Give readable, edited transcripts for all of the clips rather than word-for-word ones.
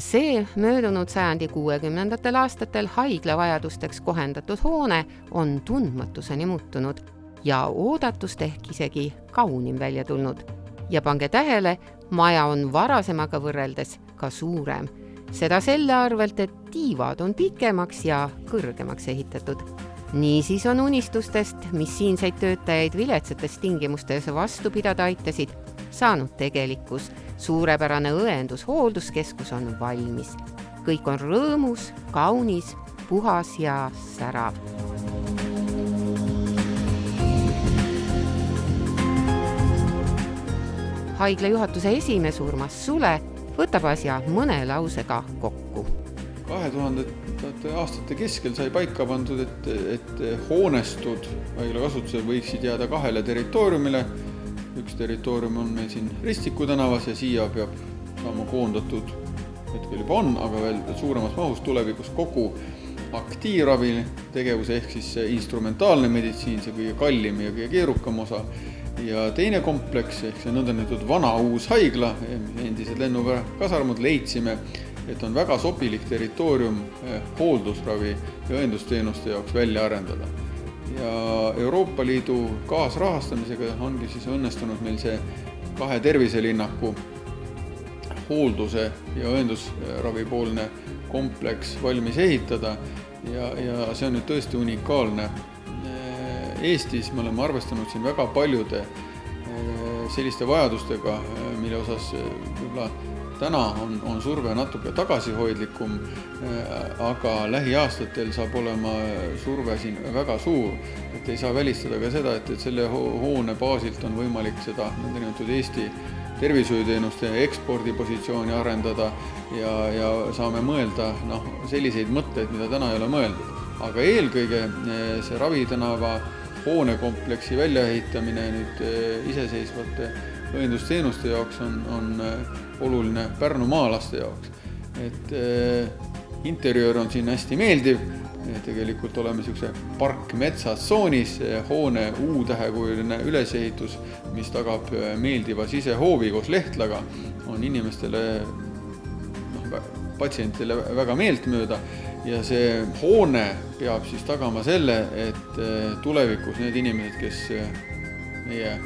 See möödunud sajandi 60. aastatel haigla vajadusteks kohendatud hoone on tundmatuseni muutunud ja oodatust ehk isegi kaunim välja tulnud. Ja pange tähele, maja on varasemaga võrreldes ka suurem. Seda selle arvelt, et tiivad on pikemaks ja kõrgemaks ehitatud. Niisiis on unistustest, mis siinseid töötajaid viletsates tingimustes vastu pidada aitasid, saanud tegelikkus. Suurepärane õendus-hoolduskeskus on valmis. Kõik on rõõmus, kaunis, puhas ja särav. Haigla juhatuse esimees Urmas Sule võtab asja mõne lausega kokku. 2000. aastate keskel sai paika pandud, et hoonestud haigla kasutusel võiksid jääda 2 territooriumile. Üks territoorium on meil siin Ristiku tänavas ja siia peab saama koondatud, hetkel juba on, aga veel suuremas mahus tulevikus kogu aktiivravi tegevus ehk siis instrumentaalne meditsiin, see kõige kallim ja kõige keerukam osa. Ja teine kompleks ehk see nõndandatud vana uus haigla, endised lennuväe kasarmud leidsime, et on väga sobilik territoorium hooldusravi ja õendusteenuste jaoks välja arendada. Ja Euroopa Liidu kaasrahastamisega ongi siis õnnestunud meil see 2 terviselinnaku hoolduse ja õendusravipoolne kompleks valmis ehitada ja see on nüüd tõesti unikaalne. Eestis me oleme arvestanud siin väga paljude selliste vajadustega, mille osas võib-olla täna on surve natuke tagasihoidlikum, aga lähiaastatel saab olema surve siin väga suur. Et ei saa välistada ka seda, et selle hoone baasilt on võimalik seda Eesti tervishoiuteenuste ekspordipositsiooni arendada ja saame mõelda selliseid mõtteid, mida täna ei ole mõeldud. Aga eelkõige see Ravitänava hoonekompleksi väljaehitamine nüüd iseseisvate õendusteenuste jaoks on oluline Pärnu maalaste jaoks. Et interjöör on siin hästi meeldiv, tegelikult oleme selline parkmetsatsoonis, hoone U-tähekujuline ülesehitus, mis tagab meeldiva sisehoovi koos lehtlaga, on inimestele, patsientidele väga meeltmööda. Ja see hoone peab siis tagama selle, et tulevikus need inimesed, kes meie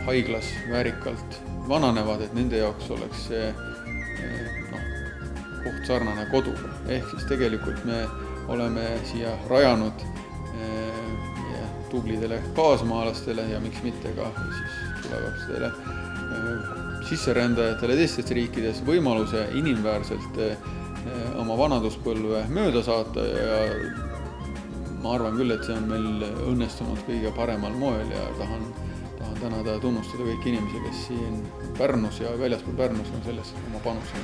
haiglas väärikalt vananevad, et nende jaoks oleks see koht sarnane koduga. Ehk siis tegelikult me oleme siia rajanud tublidele kaasmaalastele ja miks mitte ka siis tulevastele sisserändajatele teistest riikides võimaluse inimväärselt oma vanaduspõlve mööda saata ja ma arvan küll, et see on meil õnnestunud kõige paremal moel ja tahan tänada ja tunnustada kõik inimesi, kes siin Pärnus ja väljaspool Pärnus on selles oma panusel.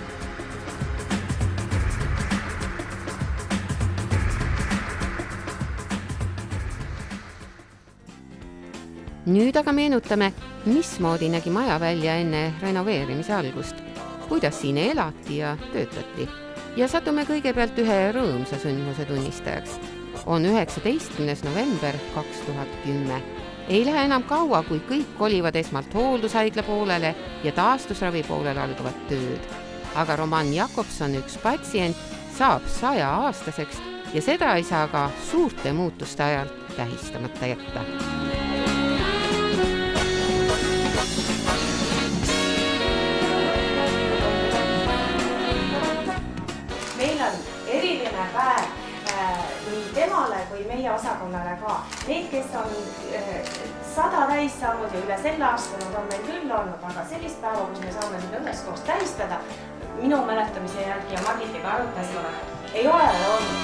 Nüüd aga meenutame, mismoodi nägi maja välja enne renoveerimise algust, kuidas siin elati ja töötati. Ja satume kõigepealt ühe rõõmsa sündmuse tunnistajaks. On 19. november 2010. Ei lähe enam kaua, kui kõik kolivad esmalt hooldushaigla poolele ja taastusravi poolele algavad tööd. Aga Roman Jakobson, üks patsient, saab 100-aastaseks ja seda ei saa ka suurte muutuste ajal tähistamata jätta. Nii temale kui meie osakonnale ka. Need, kes on 100 täis saanud ja üle selle aastanud on meil küll olnud, aga sellist päeva, kus me saame seda üheskoos tähistada, minu mäletamise järgi ja Margitiga arutasime, ei ole olnud.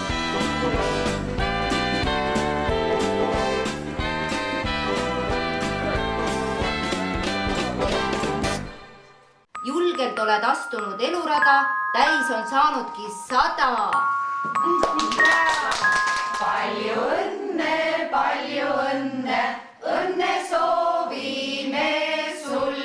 Julgelt oled astunud elurada, täis on saanudki 100. Palju õnne, õnne soovime sul.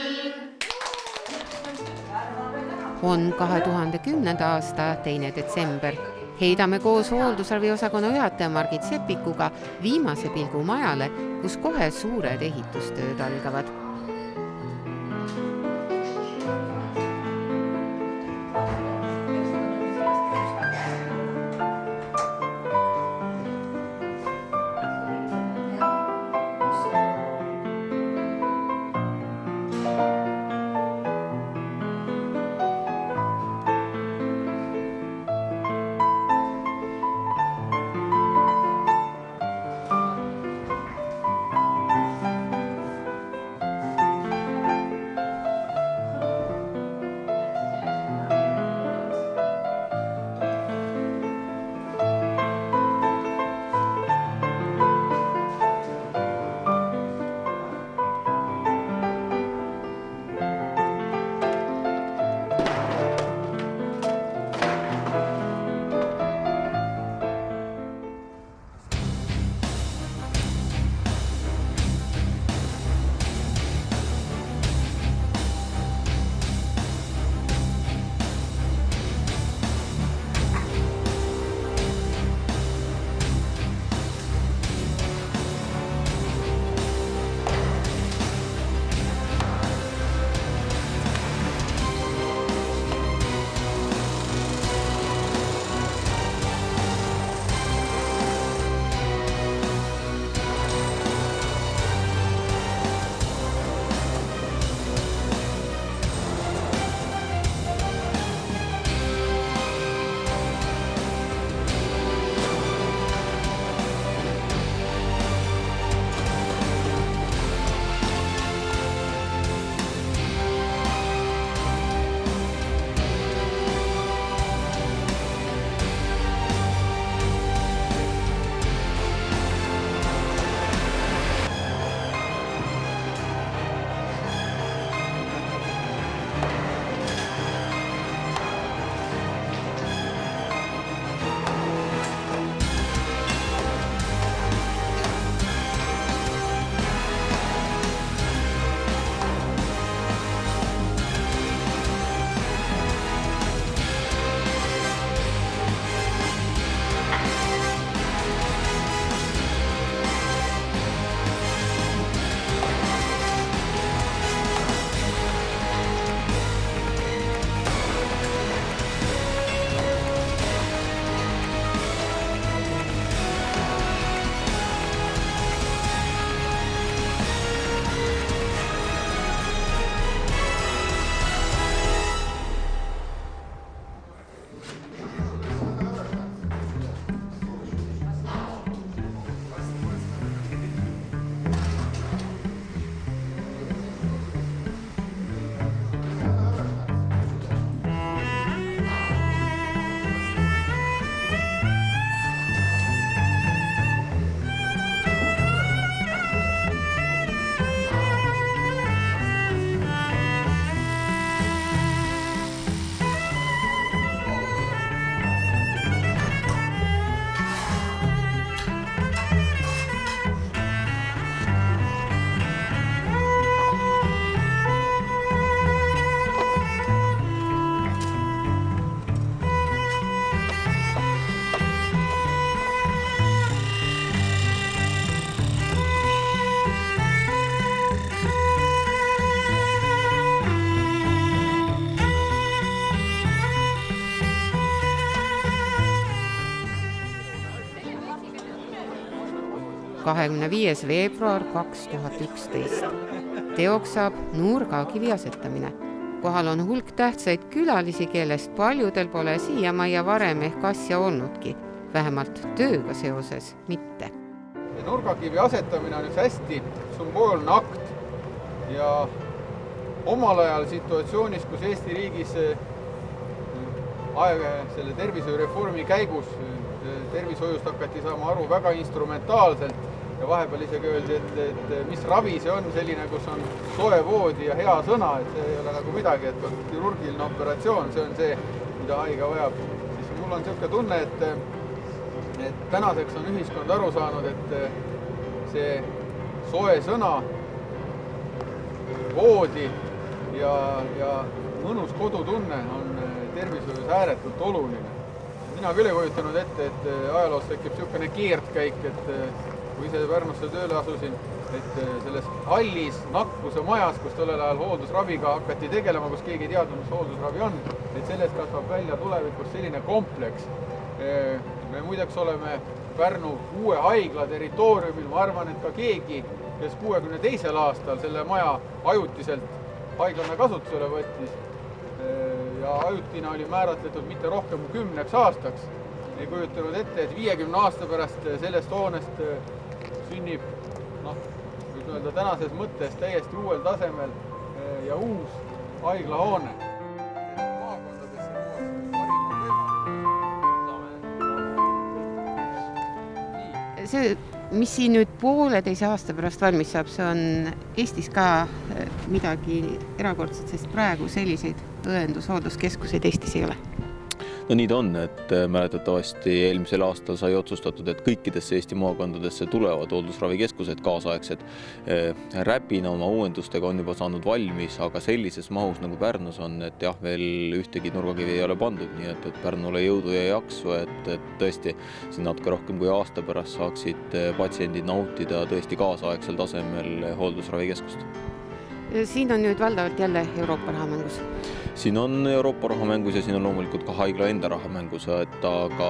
On 2010. aasta 2. detsember. Heidame koos hooldusraviosakonna juhataja Margit Sepikuga viimase pilgu majale, kus kohe suured ehitustööd algavad. 25. veebruar 2011. Teoks saab nurgakivi asetamine. Kohal on hulk tähtsaid külalisi, kellest paljudel pole siiamaia varem ehk asja olnudki, vähemalt tööga seoses mitte. Nurgakivi asetamine on üks hästi sümboolne akt ja omal ajal situatsioonis, kus Eesti riigis selle tervishoiureformi käigus tervishoiust hakati saama aru väga instrumentaalselt ja vahepeal isegi öeldi, et mis ravi see on selline, kus on soe voodi ja hea sõna, et see ei ole nagu midagi, et on kirurgiline operatsioon, see on see, mida haige vajab. Siis mul on niisugune tunne, et tänaseks on ühiskond aru saanud, et see soe sõna, voodi ja mõnus kodutunne on tervishoius ääretult oluline. Mina küll ei kujutanud ette, et ajaloos tekib niisugune keerdkäik, et kui ise Pärnusse tööle asusin, et selles hallis nakkuse majas, kus tollel ajal hooldusraviga hakati tegelema, kus keegi ei teadnud, mis hooldusravi on, et sellest kasvab välja tulevikus selline kompleks. Me muideks oleme Pärnu uue haigla territooriumil, ma arvan, et ka keegi, kes 62. aastal selle maja ajutiselt haiglana kasutusele võttis ja ajutina oli määratletud mitte rohkem kui 10 aastaks. Ei kujutanud ette, et 50 aasta pärast sellest hoonest sünnib, võib öelda tänases mõttes täiesti uuel tasemel ja uus haiglahoone. See, mis siin nüüd 1,5 aasta pärast valmis saab, see on Eestis ka midagi erakordset, sest praegu selliseid õendushooldus-keskuseid Eestis ei ole. No nii ta on, et mäletatavasti eelmisel aastal sai otsustatud, et kõikidesse Eesti maakondadesse tulevad hooldusravikeskused kaasaegsed. Räpina oma uuendustega on juba saanud valmis, aga sellises mahus nagu Pärnus on, et jah, veel ühtegi nurgakivi ei ole pandud, nii et Pärnule jõudu ja jaksu, et tõesti siin natuke rohkem kui aasta pärast saaksid patsiendid nautida tõesti kaasaegsel tasemel hooldusravikeskust. Siin on nüüd valdavalt jälle Euroopa raha mängus. Siin on Euroopa raha mängus ja siin on loomulikult ka haigla enda raha mängus, aga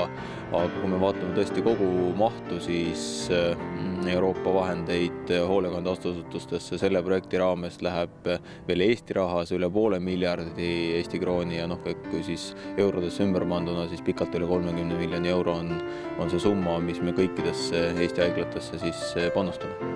kui me vaatame tõesti kogu mahtu, siis Euroopa vahendeid hoolekandeasutustesse selle projekti raames läheb veel Eesti rahas üle 500 miljardi Eesti krooni ja kui siis eurodesse ümber panduna, siis pikalt üle 30 miljoni euro on see summa, mis me kõikidesse Eesti haiglatesse siis panustame.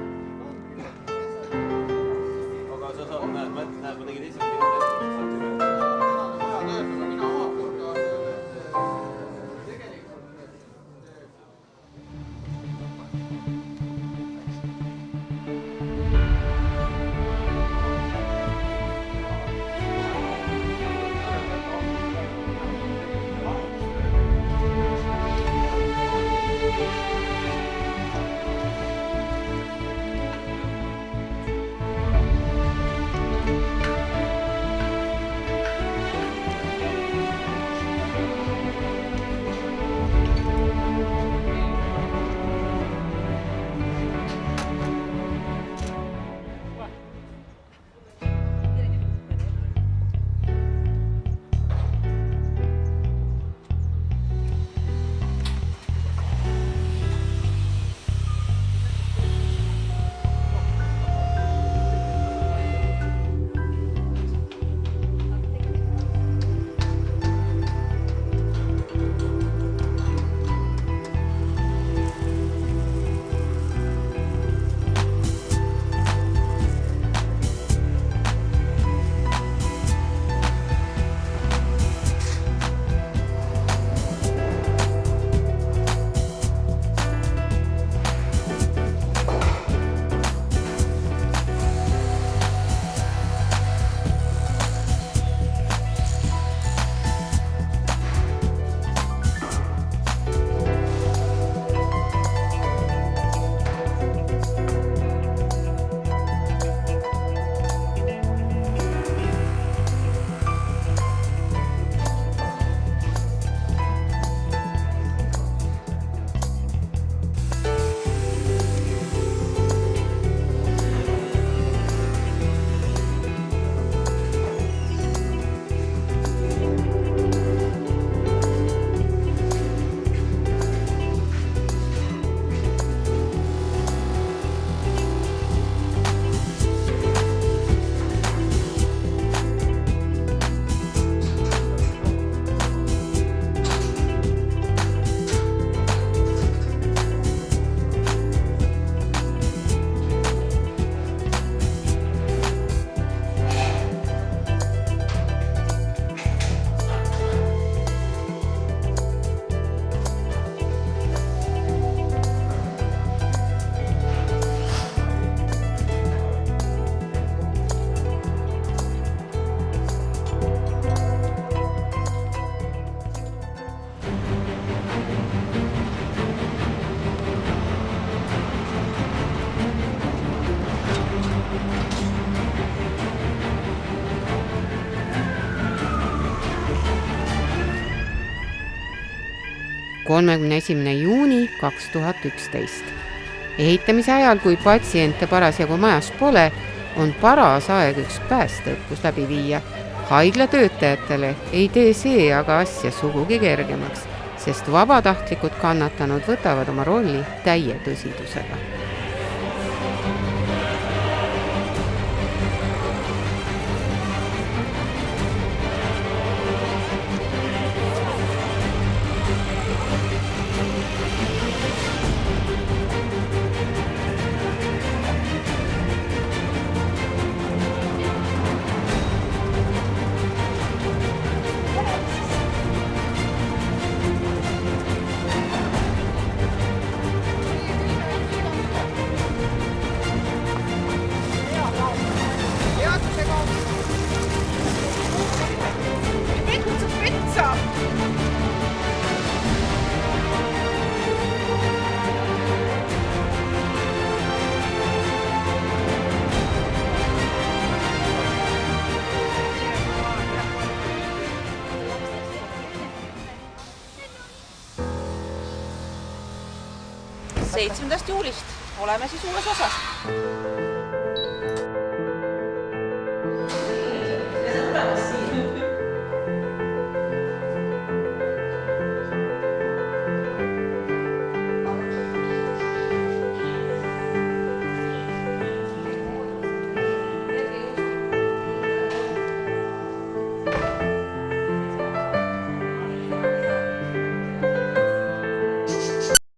31. juuni 2011. Ehitamise ajal, kui patsiente parasjagu majas pole, on paras aeg üks päästeõppus läbi viia. Haigla töötajatele ei tee see aga asja sugugi kergemaks, sest vabatahtlikud kannatanud võtavad oma rolli täie tõsidusega. Juulist oleme siis uues osas.